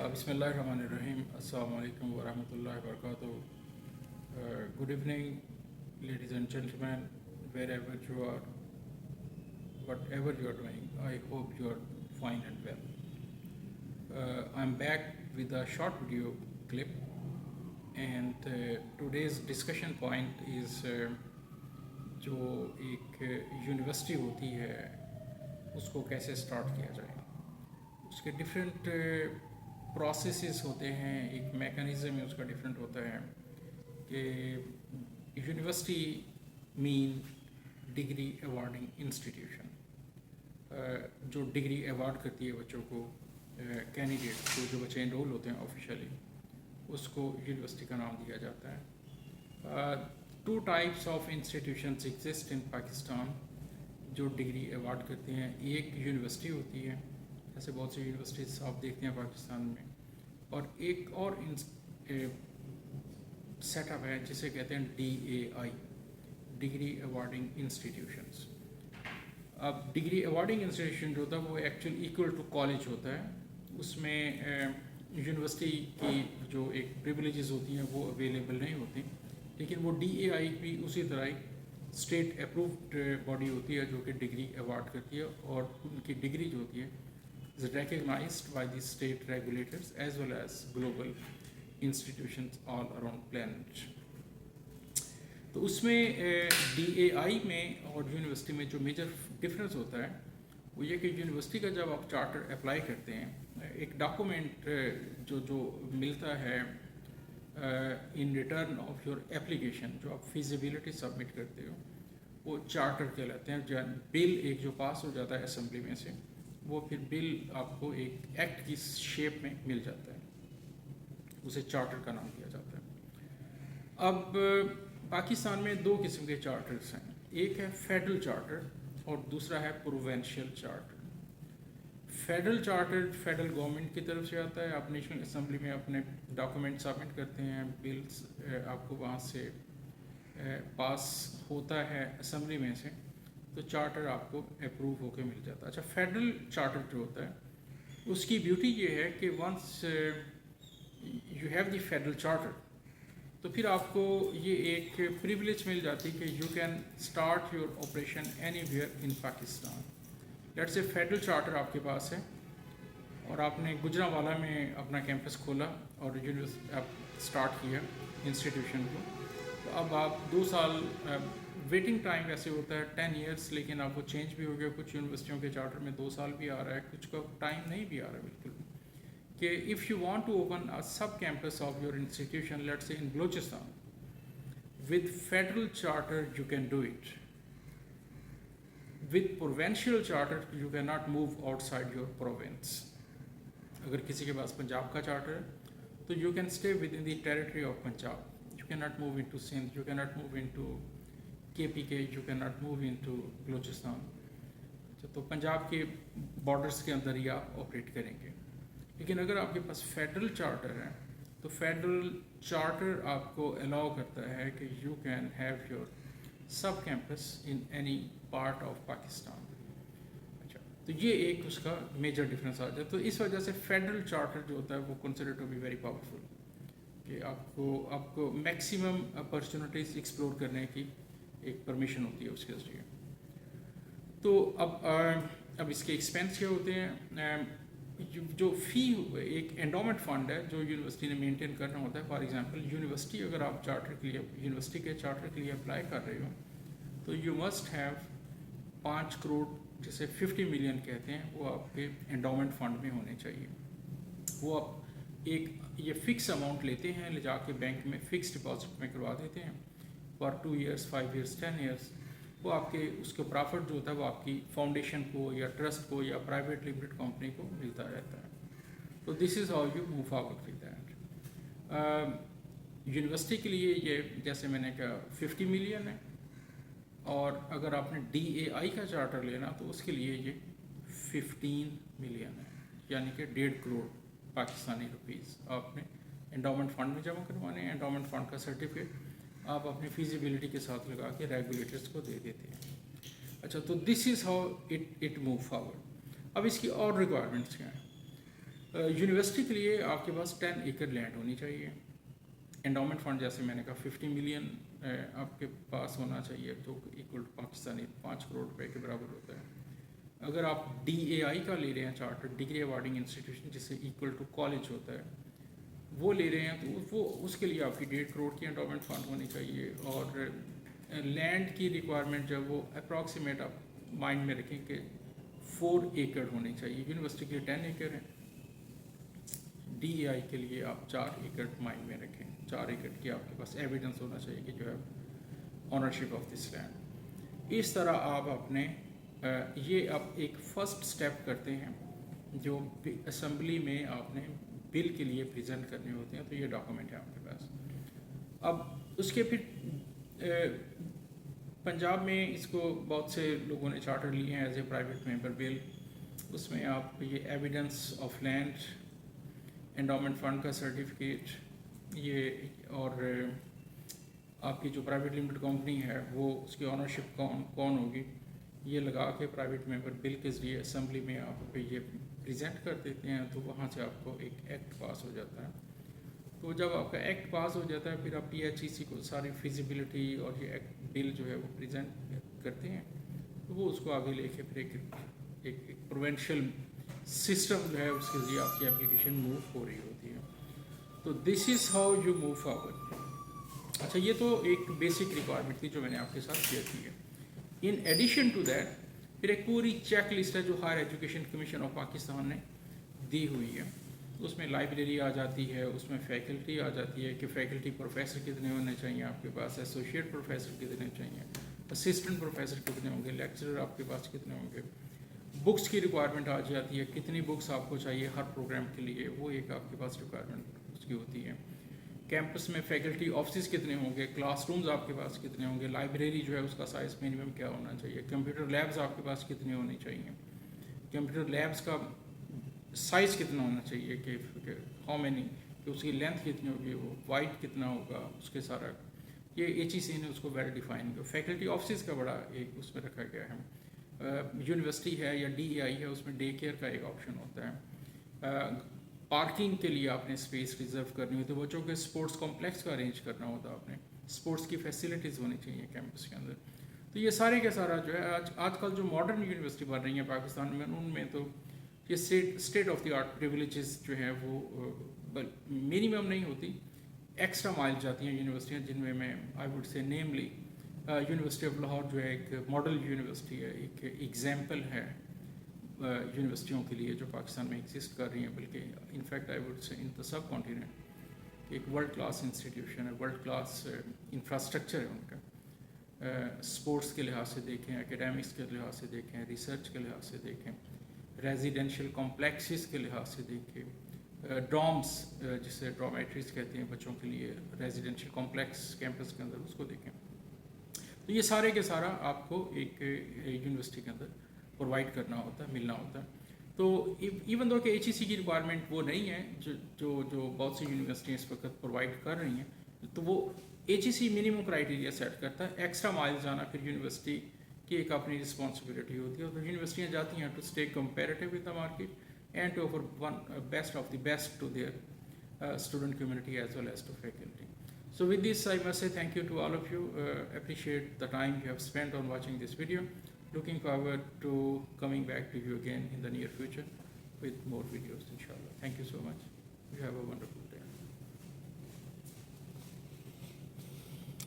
Bismillahirrahmanirrahim. Assalamu alaikum wa rahmatullahi wa barakatuh. Good evening, ladies and gentlemen, wherever you are, whatever you are doing. I hope you are fine and well. I'm back with a short video clip, and today's discussion point is जो एक university होती है उसको कैसे start किया जाए, उसके different processes होते हैं, एक मैकेनिज़्म है उसका डिफरेंट होता है कि university mean degree awarding institution, जो डिग्री अवार्ड करती है बच्चों को, कैंडिडेट को, जो बच्चे इनरोल होते हैं ऑफिशियली, उसको यूनिवर्सिटी का नाम दिया जाता है. Two types of institutions exist in Pakistan जो डिग्री अवार्ड करते हैं. एक यूनिवर्सिटी होती है, ऐसे बहुत सी यूनिवर्सिटीज़ आप देखते हैं पाकिस्तान में, और एक और सेटअप है जिसे कहते हैं DAI, डिग्री अवार्डिंग इंस्टीट्यूशंस. अब डिग्री अवार्डिंग इंस्टीट्यूशन जो होता है वो एक्चुअल इक्वल टू कॉलेज होता है. उसमें यूनिवर्सिटी की जो एक प्रिविलेजेस होती हैं वो अवेलेबल नहीं होती, लेकिन वो DAI भी उसी तरह ही स्टेट अप्रूव्ड बॉडी होती है जो कि डिग्री अवार्ड करती है, और उनकी डिग्री जो होती है is recognized by the state regulators as well as global institutions all around planet. तो उसमें DAI में और यूनिवर्सिटी में जो मेजर डिफरेंस होता है वो ये कि यूनिवर्सिटी का जब आप चार्टर अप्लाई करते हैं, एक डॉक्यूमेंट जो मिलता है in return of your application, जो आप फिजिबिलिटी सबमिट करते हो, वो चार्टर कहलाते हैं. जो बिल एक जो पास हो जाता है असेंबली में से, वो फिर बिल आपको एक एक्ट की शेप में मिल जाता है, उसे चार्टर का नाम दिया जाता है. अब पाकिस्तान में दो किस्म के चार्टर्स हैं, एक है फेडरल चार्टर और दूसरा है provincial charter. Federal charter federal government की तरफ से आता है, आप नेशनल असेंबली में अपने डॉक्यूमेंट सबमिट करते हैं, बिल्स आपको वहाँ से पास होता है असेंबली में से, तो चार्टर आपको अप्रूव होकर मिल जाता है. अच्छा, फेडरल चार्टर जो होता है उसकी ब्यूटी ये है कि once you have the federal charter, तो फिर आपको ये एक प्रिविलेज मिल जाती है कि you can start your operation anywhere in Pakistan. Let's say federal charter आपके पास है और आपने गुजरांवाला में अपना कैंपस खोला और यूनिवर्सिटी आप स्टार्ट किया इंस्टीट्यूशन को, तो अब आप 2 साल वेटिंग टाइम वैसे होता है 10 years, लेकिन आपको चेंज भी हो गया. कुछ यूनिवर्सिटियों के चार्टर में 2 साल भी आ रहा है, कुछ का टाइम नहीं भी आ रहा है बिल्कुल. कि if you want to open a sub campus of your institution, let's say in Balochistan, with federal charter you can do it. With provincial charter you can not move outside your province. अगर किसी के पास पंजाब का charter है तो you can stay within the territory of Punjab. You can not move into Sindh, you can not move into KPK, you cannot move into Balochistan. तो पंजाब के borders के अंदर ही आप ऑपरेट करेंगे. लेकिन अगर आपके पास फेडरल चार्टर है तो फेडरल चार्टर आपको अलाउ करता है कि यू कैन हैव योर सब campus in any part of Pakistan. अच्छा, तो ये एक उसका मेजर डिफरेंस आ जाए. तो इस वजह से फेडरल चार्टर जो होता है वो consider to be very powerful, कि आपको मैक्सिमम अपॉर्चुनिटीज़ एक्सप्लोर करने की एक परमिशन होती है उसके लिए. तो अब इसके एक्सपेंस क्या होते हैं. जो फ़ी एक एंडोमेंट फंड है जो यूनिवर्सिटी ने मेंटेन करना होता है. फॉर एग्जांपल, यूनिवर्सिटी अगर आप चार्टर के लिए यूनिवर्सिटी के चार्टर के लिए अप्लाई कर रहे हो तो यू मस्ट हैव 5 करोड़, जिसे 50 मिलियन कहते हैं, वो आपके एंडोमेंट फंड में होने चाहिए. वो आप एक ये फ़िक्स अमाउंट लेते हैं, ले जाके बैंक में फ़िक्स डिपॉजिट में करवा देते हैं फॉर 2 years, 5 years, 10 years. वो आपके उसके प्रॉफिट जो होता है वो आपकी फाउंडेशन को या ट्रस्ट को या प्राइवेट लिमिटेड कंपनी को मिलता रहता है. तो this is how you move forward with that. University के लिए ये जैसे मैंने कहा 50 मिलियन है, और अगर आपने DAI का चार्टर लेना तो उसके लिए ये 15 मिलियन है, यानी कि 1.5 करोड़ पाकिस्तानी रुपीज़ आपने एंडोमेंट फंड में जमा करवाने हैं. एंडोमेंट फंड का सर्टिफिकेट आप अपनी फिजिबिलिटी के साथ लगा के रेगुलेटर्स को दे देते हैं. अच्छा, तो this is how it move forward. अब इसकी और रिक्वायरमेंट्स क्या हैं. यूनिवर्सिटी के लिए आपके पास 10 एकड़ लैंड होनी चाहिए। एंडोमेंट फंड जैसे मैंने कहा 50 मिलियन आपके पास होना चाहिए, जो इक्वल टू पाकिस्तानी 5 करोड़ रुपए के बराबर होता है। अगर आप DAI का ले रहे हैं, चार्टर्ड डिग्री अवार्डिंग इंस्टीट्यूशन, जिससे इक्वल टू कॉलेज होता है, वो ले रहे हैं, तो वो उसके लिए आपकी 1.5 करोड़ की एंडोमेंट फंड होनी चाहिए। और लैंड की रिक्वायरमेंट जो वो अप्रॉक्सीमेट आप माइंड में रखें कि 4 एकड़ होनी चाहिए। यूनिवर्सिटी के लिए 10 एकड़ है, DAI के लिए आप 4 एकड़ माइंड में रखें। 4 एकड़ की आपके पास एविडेंस होना चाहिए कि जो है ऑनरशिप ऑफ दिस लैंड। इस तरह आप अपने ये आप एक फर्स्ट स्टेप करते हैं जो असेंबली में आपने बिल के लिए प्रेजेंट करने होते हैं। तो ये डॉक्यूमेंट है आपके पास। अब उसके फिर पंजाब में इसको बहुत से लोगों ने चार्टर लिए हैं as a private member bill. उसमें आप ये evidence of land, endowment fund का सर्टिफिकेट, ये और आपकी जो प्राइवेट लिमिटेड कंपनी है वो उसकी ऑनरशिप कौन होगी, ये लगा के प्राइवेट मेंबर बिल के ज़रिए असेंबली में आप ये प्रेजेंट कर देते हैं। तो वहाँ से आपको एक एक्ट पास हो जाता है। तो जब आपका एक्ट पास हो जाता है, फिर आप PHEC को सारी फिजिबिलिटी और ये एक्ट बिल जो है वो प्रेजेंट करते हैं। तो वो उसको आगे लेके फिर एक प्रोवेंशियल सिस्टम जो है उसके ज़रिए आपकी एप्लीकेशन मूव हो रही होती है। तो this is how you move forward. अच्छा, ये तो एक बेसिक रिक्वायरमेंट थी जो मैंने आपके साथ शेयर की है। इन एडिशन टू दैट फिर एक पूरी चेक लिस्ट है जो higher education commission of Pakistan ने दी हुई है। उसमें लाइब्रेरी आ जाती है, उसमें फैकल्टी आ जाती है कि फ़ैकल्टी प्रोफेसर कितने होने चाहिए आपके पास, एसोसिएट प्रोफेसर कितने चाहिए, असिस्टेंट प्रोफेसर कितने होंगे, लेक्चरर आपके पास कितने होंगे। बुक्स की रिक्वायरमेंट आ जाती है, कितनी बुक्स आपको चाहिए हर प्रोग्राम के लिए, वो एक आपके पास रिक्वायरमेंट उसकी होती है। कैंपस में फैकल्टी ऑफिस कितने होंगे, क्लासरूम्स आपके पास कितने होंगे, लाइब्रेरी जो है उसका साइज़ मिनिमम क्या होना चाहिए, कंप्यूटर लैब्स आपके पास कितने होनी चाहिए, कंप्यूटर लैब्स का साइज़ कितना होना चाहिए कि हाउ मैनी, कि उसकी लेंथ कितनी होगी, वो वाइड कितना होगा, उसके सारा ये HEC ने उसको वेल डिफाइन किया। फैकल्टी ऑफिस का बड़ा एक उसमें रखा गया है। यूनिवर्सिटी है या DAI है, उसमें डे केयर का एक ऑप्शन होता है। पार्किंग के लिए आपने स्पेस रिजर्व करनी होती है, बच्चों के स्पोर्ट्स कॉम्प्लेक्स का अरेंज करना होता है, आपने स्पोर्ट्स की फैसिलिटीज़ होनी चाहिए कैंपस के अंदर। तो ये सारे का सारा जो है आजकल जो मॉडर्न यूनिवर्सिटी बन रही है पाकिस्तान में, उनमें तो ये state of the art privileges जो है वो मिनिमम नहीं होती, एक्स्ट्रा माइल जाती हैं यूनिवर्सिटियाँ, जिनमें मैं I would say namely university of Lahore जो है एक मॉडल यूनिवर्सिटी है, एक एग्जाम्पल है यूनिवर्सिटियों के लिए जो पाकिस्तान में एग्जिस्ट कर रही हैं। बल्कि in fact I would say in the sub continent एक वर्ल्ड क्लास इंस्टीट्यूशन है, वर्ल्ड क्लास इंफ्रास्ट्रक्चर है उनका। स्पोर्ट्स के लिहाज से देखें, एकेडमिक्स के लिहाज से देखें, रिसर्च के लिहाज से देखें, रेजिडेंशियल कॉम्प्लेक्सेस के लिहाज से देखें, डॉम्स जिसे डॉर्मेट्रीज कहते हैं बच्चों के लिए, रेजिडेंशियल कॉम्प्लेक्स कैंपस के अंदर, उसको देखें। तो ये सारे के सारा आपको एक यूनिवर्सिटी के अंदर प्रोवाइड करना होता है, मिलना होता है। तो इवन दो कि HEC की रिक्वायरमेंट वो नहीं है जो बहुत सी यूनिवर्सिटियाँ इस वक्त प्रोवाइड कर रही हैं, तो वो HEC मिनिमम क्राइटेरिया सेट करता है। एक्स्ट्रा माइल जाना फिर यूनिवर्सिटी की एक अपनी रिस्पॉन्सिबिलिटी होती है। तो यूनिवर्सिटियाँ जाती हैं to stay comparative with the market and to offer one best of the best to their student community as well as to faculty. So with this I must say thank you to all of you, appreciate the time you have spent on watching this video. Looking forward to coming back to you again in the near future with more videos inshallah. Thank you so much. You have a wonderful